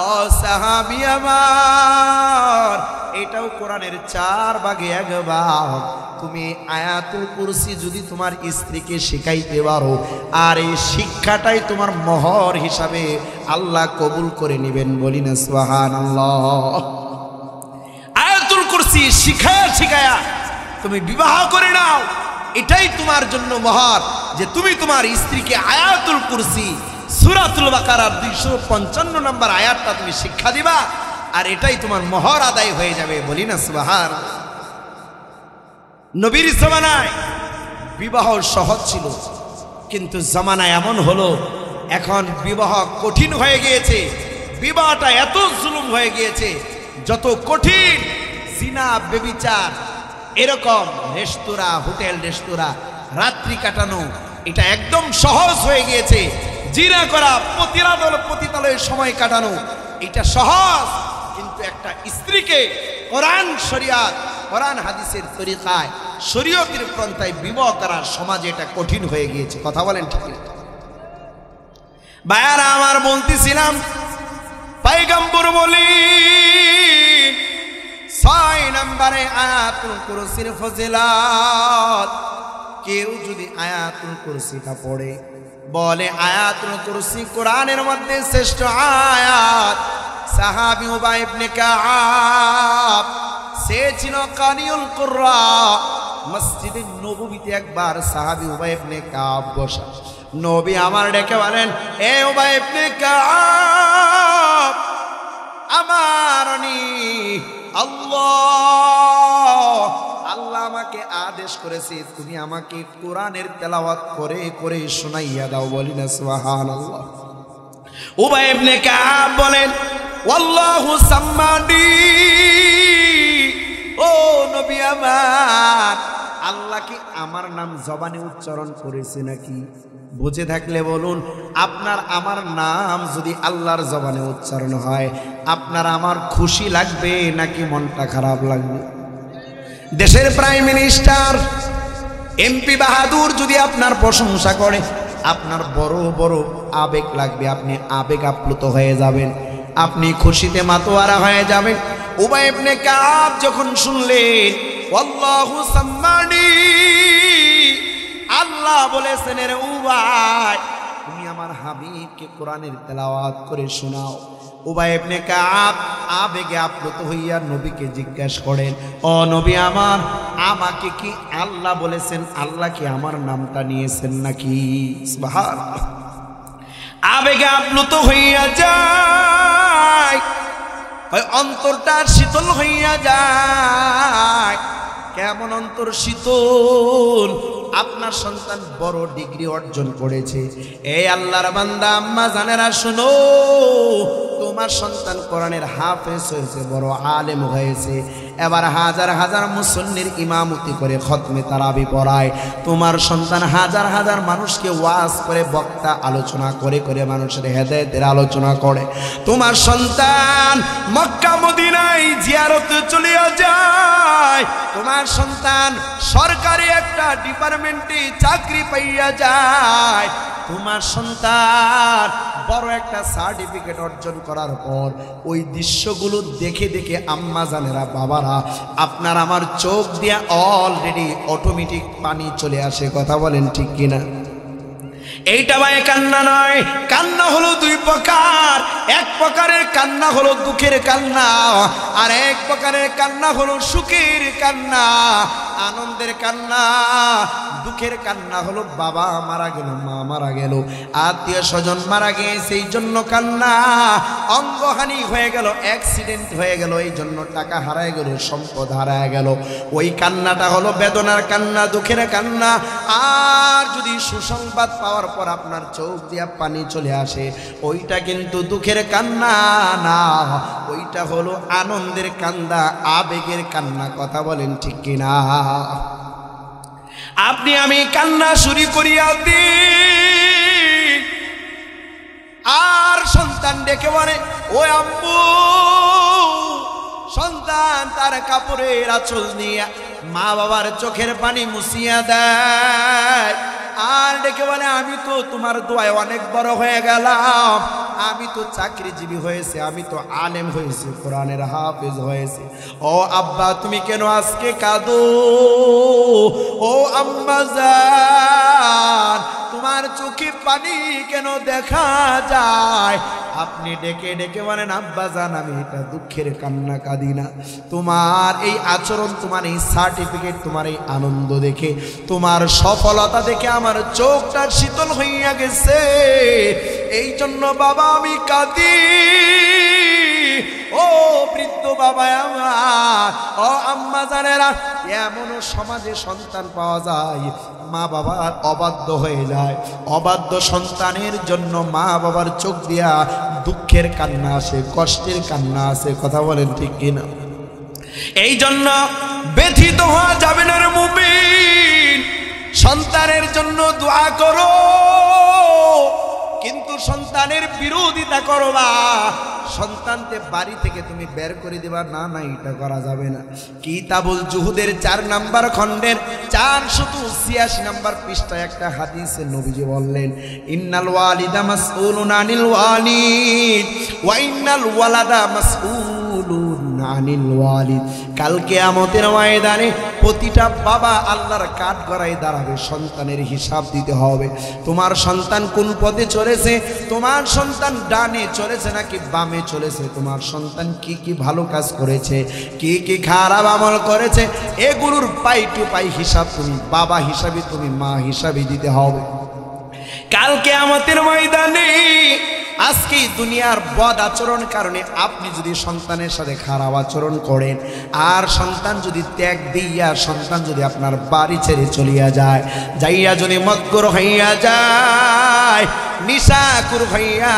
[SPEAKER 1] ও সাহাবী আমার, এটাও কোরআনের 4 ভাগে 1 ভাগ। তুমি আয়াতুল কুরসি যদি তোমার স্ত্রীকে শেখাইতে পারো, আর এই শিক্ষাটাই তোমার মোহর হিসাবে আল্লাহ কবুল করে নেবেন, বলি না সুবহানাল্লাহ। আয়াতুল কুরসি শিখায়া শিখায়া তুমি বিবাহ করে নাও, এটাই তোমার জন্য মোহর, যে তুমি তোমার স্ত্রীকে আয়াতুল কুরসি সূরাতুল বাকারার 255 নম্বর আয়াতটা তুমি শিক্ষা দিবা, আর এটাই তোমার মোহর আদায় হয়ে যাবে, বলি না সুবহানাল্লাহ। নবীর জামানায় বিবাহ সহজ ছিল, কিন্তু জামানা এমন হলো, এখন বিবাহ কঠিন হয়ে গিয়েছে। বিবাহটা এত জুলুম হয়ে গিয়েছে, যত কঠিন জিনা, ব্যভিচার, এরকম রেস্তোরাঁ, হোটেল রেস্তোরাঁ, রাত্রি কাটানো, এটা একদম সহজ হয়ে গিয়েছে। জিনা করা, পতিতালয়ে সময় কাটানো, এটা সহজ। কিন্তু একটা স্ত্রীকে কোরআন শরিয়াত, কোরআন হাদিসের তরিকায়, শরীয়তের পন্থায় বিবাহ করার সমাজে এটা কঠিন হয়ে গিয়েছে। কথা বলেন ঠিক না? ভাইয়ারা আমার, বলতেছিলাম, পয়গম্বর বলেন 6 নম্বরে আয়াতুল কুরসির ফজিলত, কেউ যদি আয়াতুল কুরসিটা পড়ে, বলে আয়াতুল কুরসি কোরআনের মধ্যে শ্রেষ্ঠ আয়াত। সাহাবী উবাই ইবনে কাব, সে ছিল কানিউল কুররা। মসজিদে নববীতে একবার সাহাবী উবাই ইবনে কাব বসা, নবী আমার ডেকে বলেন, এ উবাই ইবনে কাব, আমার আল্লাহ আমাকে আদেশ করেছে তুমি আমাকে কোরআনের তেলাওয়াত করে করে শোনাইয়া দাও, বলি না সুবহানাল্লাহ। উবাই ইবনে কাব বলেন ওয়াল্লাহু সাম্মানি, ও নবী আমার, আল্লাহ কি আমার নাম জবানে উচ্চারণ করেছে নাকি? বুঝে থাকলে বলুন, আপনার আমার নাম যদি আল্লাহর জবানে উচ্চারণ হয় আপনার আমার খুশি লাগবে নাকি মনটা খারাপ লাগবে? দেশের প্রাইম মিনিস্টার এমপি বাহাদুর যদি আপনার প্রশংসা করে আপনার বড় বড় আবেগ লাগবে, আপনি আবেগ আপ্লুত হয়ে যাবেন, আপনি খুশিতে মাতোয়ারা হয়ে যাবেন। উবাই ইবনে কাব যখন শুনলেন আল্লাহু সাম্মানি, আল্লাহ বলেছেন রে উবাই তুমি আমার হাবিবকে কোরআনের তেলাওয়াত করে শোনাও। উবাই ইবনে কাব আবেগে আপ্লুত হইয়া নবীকে জিজ্ঞাসা করেন, ও নবী আমার, আমাকে কি আল্লাহ বলেছেন? আল্লাহ কি আমার নামটা নিয়েছেন নাকি? সুবহানাল্লাহ। আবেগে আপ্লুত হইয়া যায়, অন্তরটা শীতল হইয়া যায়। কেমন অন্তর শীতল? আপনার সন্তান বড় ডিগ্রি অর্জন করেছে। এই আল্লাহর বান্দা আম্মা জানেরা শোনো, তোমার সন্তান কোরআনের হাফেজ হয়েছে, বড় আলেম হয়েছে, এবার হাজার হাজার মুসল্লির ইমামতি করে খতমে তারাবি পড়ায়। তোমার সন্তান হাজার হাজার মানুষকে ওয়াজ করে, বক্তা আলোচনা করে করে মানুষের হেদায়েতের আলোচনা করে। তোমার সন্তান মক্কা মদিনায় জিয়ারতে চলে যায়, তোমার সন্তান সরকারি একটা ডিপার্টমেন্টে চাকরি পাইয়া যায়, তোমার সন্তান বড় একটা সার্টিফিকেট অর্জন করার পর ওই দৃশ্যগুলো দেখে দেখে আম্মা জানেরা, বাবারা, আপনার আমার চোখ দিয়ে অলরেডি অটোমেটিক পানি চলে আসে। কথা বলেন ঠিক কিনা? এইটা ভাই কান্না নয়, কান্না হলো দুই প্রকার। এক প্রকারের কান্না হলো দুঃখের কান্না, আর এক প্রকারের কান্না হলো সুখের কান্না, আনন্দের কান্না। দুঃখের কান্না হলো বাবা মারা গেল, মা মারা গেল, আত্মীয় স্বজন মারা গেছে এই জন্য কান্না, অঙ্গহানি হয়ে গেল, অ্যাক্সিডেন্ট হয়ে গেল এই জন্য টাকা হারায় গেল, সম্পদ হারায় গেল, ওই কান্নাটা হলো বেদনার কান্না, দুঃখের কান্না। আর যদি সুসংবাদ পাওয়ার পর আপনার চোখ দিয়া পানি চলে আসে, ওইটা কিন্তু দুঃখের কান্না না, ওইটা হলো আনন্দের কান্না, আবেগের কান্না। কথা বলেন ঠিক কিনা? আপনি আমি কান্না শুরু করিয়া দিই, আর সন্তান ডেকে বলে ও আম্মু। সন্তান তার কাপড়ের আঁচল নিয়ে মা বাবার চোখের পানি মুছিয়া দেয়, আর ডেকে বলে আমি তো তোমার দোয়ায় অনেক বড় হয়ে গেলাম, আমি তো চাকরিজীবী হয়েছে, আমি তো আলেম হয়েছি, কোরআনের হাফেজ হয়েছে। ও আব্বা তুমি কেন আজকে কাঁদো? ও আম্মা জান তোমার চোখে পানি কেন দেখা যায়? আপনি ডেকে ডেকে বলেন আব্বা জান আমি এটা দুঃখের কান্না কাঁদি না, তোমার এই আচরণ, তোমার এই সার্টিফিকেট, তোমার এই আনন্দ দেখে, তোমার সফলতা দেখে আমার চোখটা শীতল হইয়া গেছে, এই জন্য বাবা আমি কাঁদি। ও বৃদ্ধ বাবা আমার, ও আম্মা জানেরা, এমনও সমাজে সন্তান পাওয়া যায় মা বাবার অবাধ্য হয়ে যায়, অবাধ্য সন্তানের জন্য মা বাবার চোখ দিয়া দুঃখের কান্না আসে, কষ্টের কান্না আসে। কথা বলেন ঠিক কিনা? এই জন্য ব্যথিত হওয়া যাবে না রে মুমিন, সন্তানের জন্য দোয়া করো, কিন্তু সন্তানের বিরোধিতা করবা, সন্তানকে বাড়ি থেকে তুমি বের করে দিবা না, না এটা করা যাবে না। কিতাবুল জুহুদের 4 নম্বর খণ্ডের 486 নম্বর পৃষ্ঠায় একটা হাদিসে নবীজি বললেন ইন্নাল ওয়ালিদা মাসউলুন আনিল ওয়ালিদ ওয়া ইন্নাল ওয়ালাদা মাসউলুন আনিল ওয়ালিদ। কাল কিয়ামতের ময়দানে প্রতিটা বাবা আল্লাহর কাঠগড়ায় দাঁড়াবে, সন্তানের হিসাব দিতে হবে। তোমার সন্তান কোন পথে চলেছে, তোমার সন্তান ডানে চলেছে নাকি বামে চলেছে, তোমার সন্তান কি কি ভালো কাজ করেছে, কি কি খারাপ আমল করেছে, এগুলোর পাই টু পাই হিসাব তুমি বাবা হিসাবে, তুমি মা হিসাবে দিতে হবে। কাল কিয়ামতের ময়দানে আজকে দুনিয়ার বদ আচরণ কারণে আপনি যদি সন্তানের সাথে খারাপ আচরণ করেন, আর সন্তান যদি ত্যাগ দিয়া সন্তান যদি আপনার বাড়ি ছেড়ে চলিয়া যায়, যাইয়া যদি মদখোর হইয়া যায়, নিশাখোর হইয়া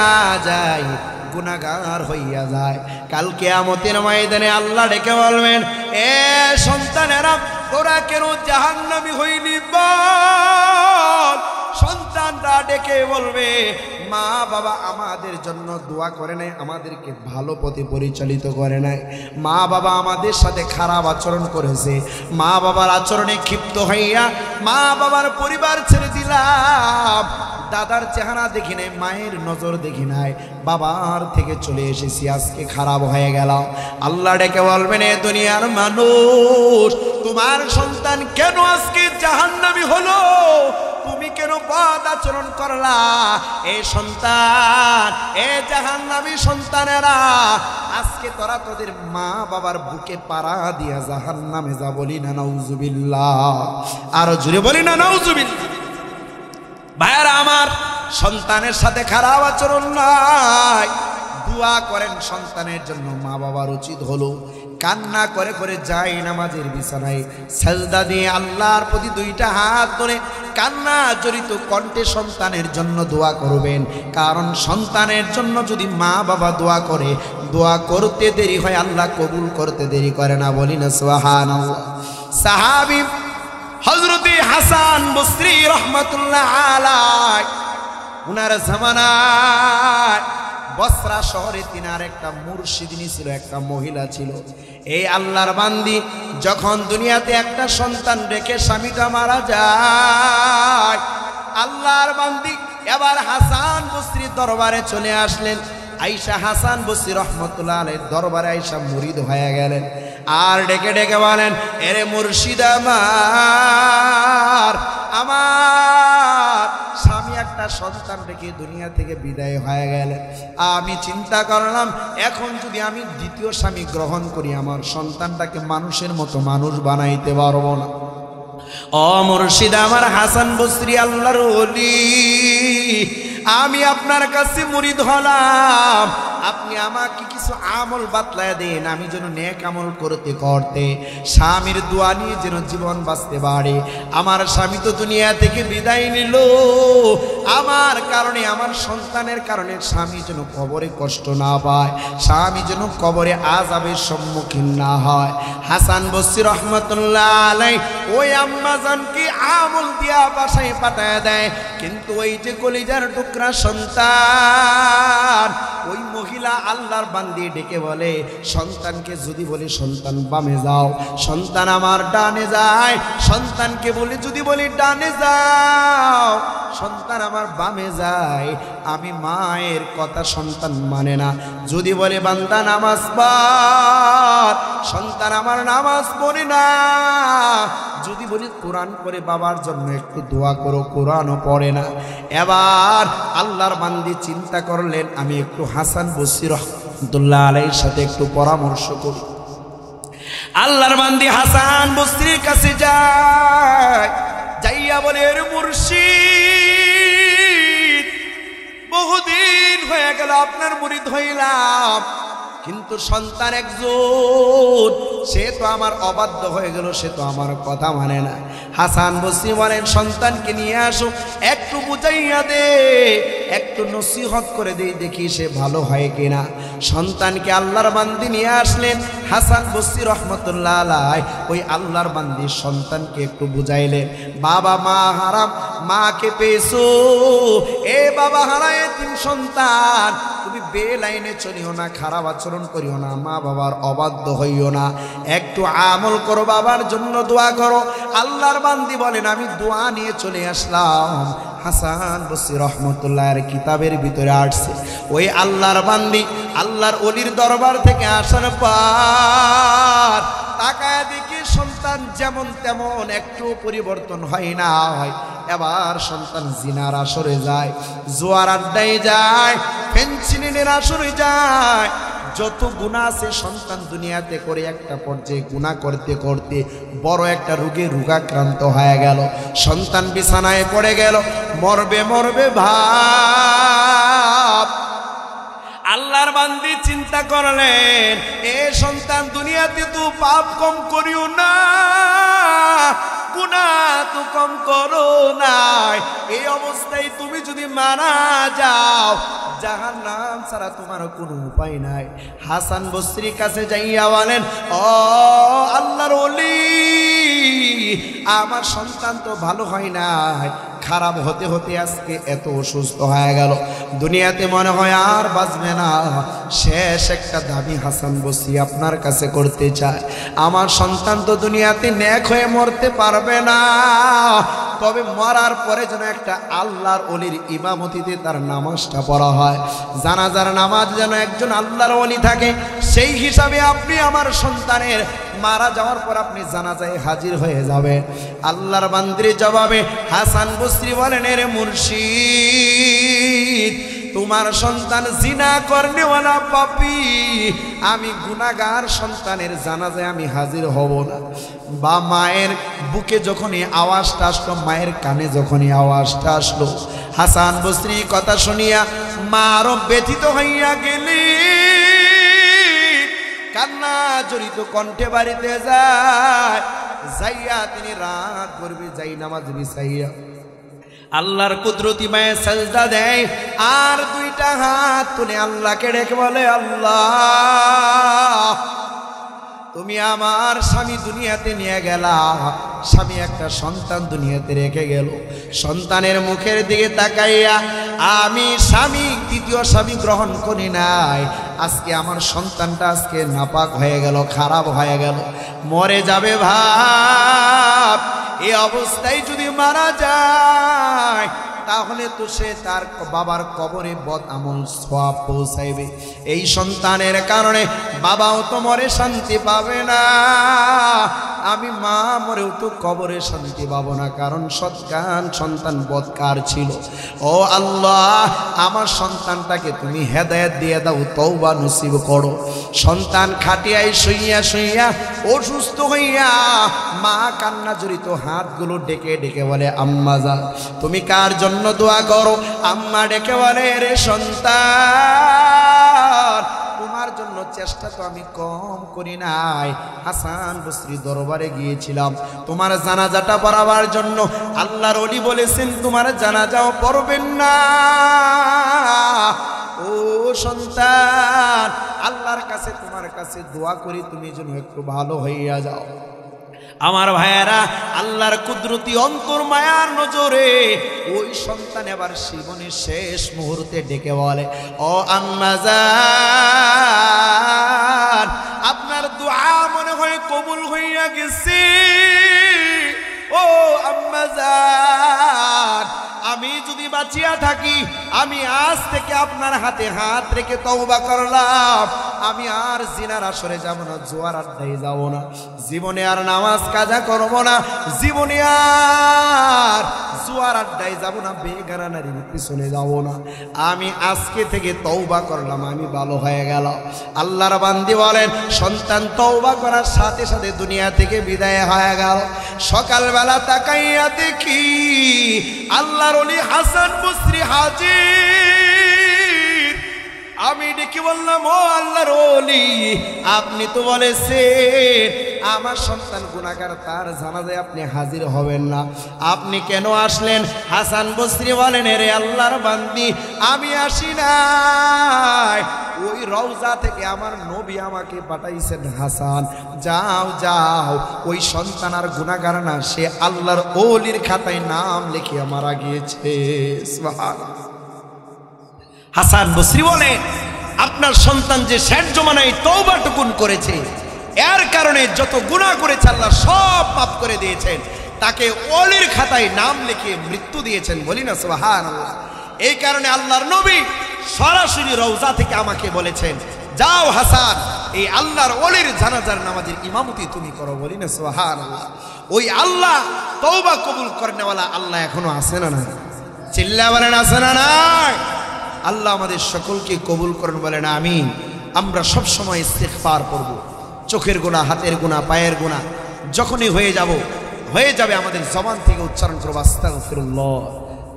[SPEAKER 1] যায়, গুনাহগার হইয়া যায়, কাল কিয়ামতের ময়দানে আল্লাহ ডেকে বলবেন, এ সন্তানেরা তোরা কেন জাহান্নামী হইলি বল। সন্তানরা ডেকে বলবে, মা বাবা আমাদের জন্য দোয়া করে নাই, আমাদেরকে ভালো পথে পরিচালিত করে নাই, মা বাবা আমাদের সাথে খারাপ আচরণ করেছে, মা বাবার আচরণে ক্ষিপ্ত হইয়া মা বাবার পরিবার ছেড়ে দিলাম, দাদার চেহারা দেখি নাই, মায়ের নজর দেখি নাই, বাবার থেকে চলে এসেছি, আজকে খারাপ হয়ে গেল। আল্লাহ ডেকে বলবেন, এ দুনিয়ার মানুষ, তোমার সন্তান কেন আজকে জাহান্নামী হলো? তুমি কেন বদ আচরণ করলা? এই সন্তান, এ জাহান্নামী সন্তানেরা, আজকে তোরা তোদের মা বাবার বুকে পাড়া দিয়া জাহান্নামে যা। বলি না নাউজুবিল্লাহ, আরো জোরে বলি না নাউজুবিল্লাহ। ভাইয়ারা আমার, সন্তানের সাথে খারাপ আচরণ নাই, দোয়া করেন সন্তানের জন্য। মা বাবার উচিত হলো কান্না করে করে যাই নামাজের বিছানায় সাজদা দিয়ে আল্লাহর প্রতি দুইটা হাত ধরে কান্না জড়িত কণ্ঠে সন্তানের জন্য দোয়া করবেন। কারণ সন্তানের জন্য যদি মা বাবা দোয়া করে, দোয়া করতে দেরি হয়, আল্লাহ কবুল করতে দেরি করে না। বলি না সুবহানাল্লাহ। সাহাবী হযরতে হাসান বসরি রহমাতুল্লাহ আলাইহি, উনার জামানায় বসরা শহরে তিনার একটা মুর্শিদিনী ছিল, একটা মহিলা ছিল। এই আল্লাহর বান্দি যখন দুনিয়াতে একটা সন্তান রেখে স্বামীটা মারা যায়, আল্লাহর বান্দি এবার হাসান বসরি দরবারে চলে আসলেন। আয়েশা হাসান বসরি রহমাতুল্লাহ আলাইহির দরবারে আয়েশা মুরিদ হয়ে গেলেন, আর ডেকে ডেকে বলেন, এরে মুর্শিদ আমার, আমার স্বামী একটা সন্তান রেখে দুনিয়া থেকে বিদায় হয়ে গেলে, আমি চিন্তা করলাম এখন যদি আমি দ্বিতীয় স্বামী গ্রহণ করি, আমার সন্তানটাকে মানুষের মতো মানুষ বানাইতে পারবো না। ও মুর্শিদ আমার হাসান বসরি আল্লাহর ওলি, আমি আপনার কাছে মুরিদ হলাম, আপনি আমাকে কিছু আমল বাতলায় দেন, আমি যেন নেক আমল করতে করতে স্বামীর দোয়া নিয়ে যেন জীবন বাঁচতে পারে। আমার স্বামী তো দুনিয়া থেকে বিদায় নিল, আমার কারণে, আমার সন্তানের কারণে স্বামী যেন কবরে কষ্ট না পায়, স্বামী যেন কবরে আযাবের সম্মুখীন না হয়। হাসান বসরি রহমাতুল্লাহ আলাইহি ওই আম্মাজানকে আমল দিয়া বাসায় পাঠায় দেয়, কিন্তু ওই যে কলিজার টুকরা সন্তান, ওই মহিলা আল্লাহর বান্দি ডেকে বলে সন্তানকে, যদি বলি সন্তান বামে যাও, সন্তান আমার ডানে যায়, সন্তানকে বলি যদি বলি ডানে যাও, সন্তান আমার বামে যায়। আমি মায়ের কথা সন্তান মানে না, যদি বলে বান্দা নামাজ পড়, সন্তান আমার নামাজ পড়ে না, যদি বলি কোরআন পড়ে বাবার জন্য একটু দোয়া করো, কোরআনও পড়ে না। এবার আল্লাহর বান্দি চিন্তা করলেন, আমি একটু হাসান বসরি রহমাতুল্লাহ আলাইহির সাথে একটু পরামর্শ করি। আল্লাহর বান্দি হাসান বসরির কাছে যায়, যাইয়া বলে, এর মুর্শিদ, বহুদিন হয়ে গেল আপনার মুরিদ হইলাম, কিন্তু সন্তান একজন, সে তো আমার অবাধ্য হয়ে গেল, সে তো আমার কথা মানে না। হাসান বসরি বলেন, সন্তানকে নিয়ে আসো, একটু বুঝাইয়া দে, একটু নসিহত করে দেই, দেখি সে ভালো হয় কিনা। সন্তানকে আল্লাহর বান্দি নিয়ে আসলেন। হাসান বসরি রহমাতুল্লাহ আলাইহি ওই আল্লাহর বান্দি সন্তানকে একটু বুঝাইলেন, বাবা মা হারাম, মাকে পেয়েছো, এ বাবা হারায় তিন সন্তান, তুমি বেলাইনে চলিও না, খারাপ আচরণ করিও না, মা বাবার অবাধ্য হইও না, একটু আমল করো, বাবার জন্য দোয়া করো। আল্লাহর বান্দি বলেন, আমি দোয়া নিয়ে চলে আসলাম। হাসান বসরি রহমাতুল্লাহর কিতাবের ভিতরে আসছে, ওই আল্লাহর বান্দি আল্লাহর ওলির দরবার থেকে আসার পর তাকায় দেখি সন্তান যেমন তেমন, একটু পরিবর্তন হয় না। এবার সন্তান জিনার আসরে যায়, জোয়ার আড্ডায় যায়, ফেন্সিলিনের আসরে যায়, যত গুনাহ আছে সন্তান দুনিয়াতে করে একটা পর্যায়ে গুনাহ করতে করতে বড় একটা রোগে রোগাক্রান্ত হয়ে গেল। সন্তান বিছানায় পড়ে গেল, মরবে মরবে ভাব, আল্লাহর বান্দি চিন্তা করলেন, এ সন্তান দুনিয়াতে তো পাপ কম করিও না, গুনাহ তো কম করো নাই, এই অবস্থায় তুমি যদি মারা যাও জাহান্নাম ছাড়া তোমার কোনো উপায় নাই। হাসান বসরির কাছে যাইয়া বলেন, ও আল্লাহর ওলি, আমার সন্তান তো ভালো হয় নাই, খারাপ হতে হতে আজকে এত অসুস্থ হয়ে গেল, দুনিয়াতে মনে হয় আর বাঁচবে না। শেষ একটা দাবি হাসান বসরি আপনার কাছে করতে চায়, আমার সন্তান তো দুনিয়াতে নেক হয়ে মরতে পারবে না, তবে মরার পরে যেন একটা আল্লাহর ওলির ইমামতিতে তার নামাজটা পড়া হয়, জানাজার নামাজ যেন একজন আল্লাহর ওলি থাকে, সেই হিসাবে আপনি আমার সন্তানের মারা যাওয়ার পর আপনি জানাজায় হাজির হয়ে যাবেন। আল্লাহর বান্দির জবাবে হাসান বসরি বলেন, এর মুর্শিদ, তোমার সন্তান জিনা করনেওয়ালা পাপী, আমি গুনাহগার সন্তানের জানাজায় আমি হাজির হব না। বা মায়ের বুকে যখনই আওয়াজটা আসলো, মায়ের কানে যখনই আওয়াজটা আসলো, হাসান বসরি কথা শুনিয়া মা আরো ব্যথিত হইয়া গেলি, কান্না জড়িত কণ্ঠে বাড়িতে যাইয়া তিনি রাত করবে, যাই নামাজ বিছাইয়া আল্লাহর কুদরতি মায়ে সাজদা দেয়, আর দুইটা হাত তুলে আল্লাহকে ডেকে বলে, আল্লাহ, তুমি আমার স্বামী দুনিয়াতে নিয়ে গেলা, স্বামী একটা সন্তান দুনিয়াতে রেখে গেল, সন্তানের মুখের দিকে তাকাইয়া আমি স্বামী দ্বিতীয় স্বামী গ্রহণ করি নাই, আজকে আমার সন্তানটা আজকে নাপাক হয়ে গেল, খারাপ হয়ে গেল, মরে যাবে ভাব, এই অবস্থায় যদি মারা যায় তাহলে তো সে তার বাবার কবরে বদ আমল সওয়াব পৌঁছাইবে, এই সন্তানের কারণে বাবাও তো মরে শান্তি পাবে না, আমি মা মরেও তো কবরে শান্তি পাবো না, কারণ সৎকান সন্তান বদকার ছিল। ও আল্লাহ, আমার সন্তানটাকে তুমি হেদায়েত দিয়ে দাও, তওবা নসিব করো। সন্তান খাটিয়ায় শুইয়া শুইয়া অসুস্থ হইয়া মা কান্না জড়িত হাতগুলো ডেকে ডেকে বলে, আম্মা যা, তুমি কার জন্য দোয়া করো? আম্মা ডেকে বলে, রে সন্তান, তোমার জন্য চেষ্টা তো আমি কম করি নাই, হাসান বসরি দরবারে গিয়েছিলাম তোমার জানাজাটা পড়াবার জন্য, আল্লাহর ওলি বলেছেন তোমার জানাজাও পড়বেন না। ও সন্তান, আল্লাহর কাছে তোমার কাছে দোয়া করি তুমি যেন একটু ভালো হইয়া যাও। আমার ভাইয়েরা, আল্লাহর কুদরতি অন্তর মায়ার নজরে ওই সন্তান এবার জীবনের শেষ মুহূর্তে ডেকে বলে, ও আম্মা জান, আপনার দোয়া মনে হয় কবুল হইয়া গেছে। ও আম্মা জান, আমি যদি বাঁচিয়া থাকি আমি আজ থেকে আপনার হাতে হাত রেখে তওবা করলাম, আমি আর জিনার আসরে যাব না, জুয়ার আড্ডায় যাব না, জীবনে আর নামাজ কাজা করব না, জীবনে আর জুয়ার আড্ডায় যাব না, বেগানা নারীর পিছনে যাব না, আমি আজকে থেকে তওবা করলাম, আমি ভালো হয়ে গেল। আল্লাহর বান্দি বলেন, সন্তান তওবা করার সাথে সাথে দুনিয়া থেকে বিদায় হয়ে গেল। সকালবেলা তাকাইয়া দেখি আল্লাহর ওলি হাসান বসরি হাজির। আমি ডেকে বললাম, ও আল্লাহর ওলি, আপনি তো বলেছেন আমার সন্তান গুনাহগার, তার জানাজায় আপনি হাজির হবেন না, আপনি কেন আসলেন? হাসান বসরি বলেন, রে আল্লাহর বান্দি, আমি আসি নাই, ওই রওজা থেকে আমার নবী আমাকে পাঠাইছেন, হাসান যাও যাও, ওই সন্তান আর গুনাহগার না, সে আল্লাহর ওলির খাতায় নাম লিখিয়ে মারা গিয়েছে। সুবহানাল্লাহ। হাসান বসরি বলেন, আপনার সন্তান যে শেষ জমানায় তওবাটুকুন করেছে, এর কারণে যত গুনাহ করেছে আল্লাহ সব মাফ করে দিয়েছেন, তাকে ওলির খাতায় নাম লিখিয়ে মৃত্যু দিয়েছেন। বলি না সুবহানাল্লাহ। এই কারণে আল্লাহর নবী সরাসরি রওজা থেকে আমাকে বলেছেন, যাও হাসান, এই আল্লাহর ওলির জানাজার নামাজের ইমামতি তুমি করো। বলি না সুবহানাল্লাহ। ওই আল্লাহ তওবা কবুল করেনেওয়ালা আল্লাহ এখনো আছে না নাই? চিল্লা বলেন, আছে না নাই? আল্লাহ আমাদের সকলকে কবুল করেন, বলেন আমিন। আমরা সব সময় ইস্তিগফার করব, চোখের গুনাহ, হাতের গুনাহ, পায়ের গুনাহ যখনই হয়ে যাবে আমাদের জবান থেকে উচ্চারণ করব, আস্তাগফিরুল্লাহ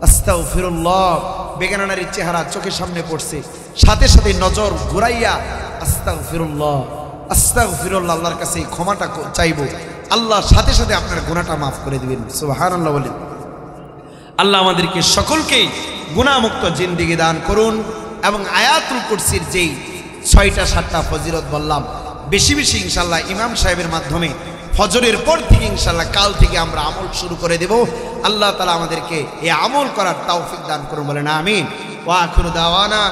[SPEAKER 1] আস্তাগফিরুল্লাহ, বেগানা নারীর চেহারা চোখের সামনে পড়ছে, সাথে সাথে নজর ঘুরাইয়া আস্তাগফিরুল্লাহ আস্তাগফিরুল্লাহ, আল্লাহর কাছে এই ক্ষমাটা চাইবো, আল্লাহ সাথে সাথে আপনার গুনাহটা মাফ করে দিবেন। সুবহানাল্লাহ বলেন। আল্লাহ আমাদেরকে সকলকে গুনাহমুক্ত জিন্দেগি দান করুন এবং আয়াতুল কুরসির যেই 6টা 7টা ফজিলত বললাম, বেশি বেশি ইনশাআল্লাহ ইমাম সাহেবের মাধ্যমে ফজরের পর থেকে ইনশাআল্লাহ কাল থেকে আমরা আমল শুরু করে দেব। আল্লাহ তাআলা আমাদেরকে এই আমল করার তৌফিক দান করুন, বলেন আমিন। ওয়া আখিরু দাওয়ানা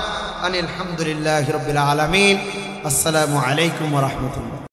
[SPEAKER 1] আনিল হামদুলিল্লাহি রাব্বিল আলামিন। আসসালামু আলাইকুম ওয়া রাহমাতুল্লাহ।